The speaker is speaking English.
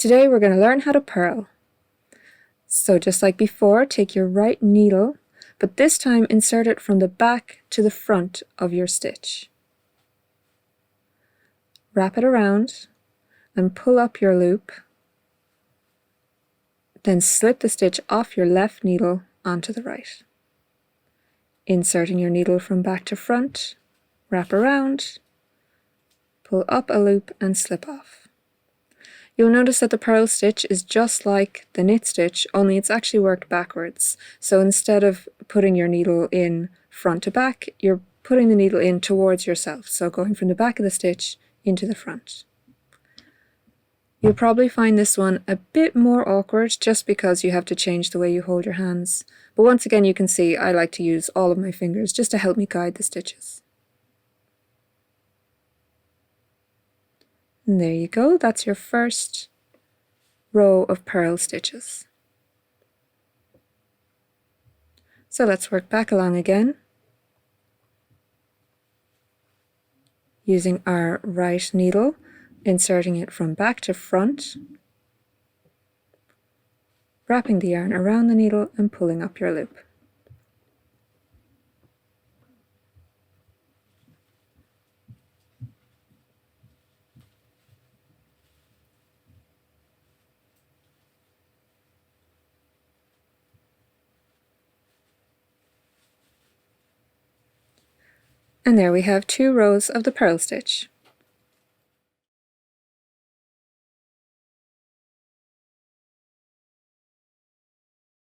Today we're going to learn how to purl. So just like before, take your right needle, but this time insert it from the back to the front of your stitch. Wrap it around and pull up your loop. Then slip the stitch off your left needle onto the right. Inserting your needle from back to front, wrap around, pull up a loop and slip off. You'll notice that the purl stitch is just like the knit stitch, only it's actually worked backwards. So instead of putting your needle in front to back, you're putting the needle in towards yourself, so going from the back of the stitch into the front. You'll probably find this one a bit more awkward just because you have to change the way you hold your hands. But once again, you can see I like to use all of my fingers just to help me guide the stitches. And there you go, that's your first row of purl stitches. So let's work back along again, using our right needle, inserting it from back to front, wrapping the yarn around the needle and pulling up your loop. And there we have 2 rows of the purl stitch.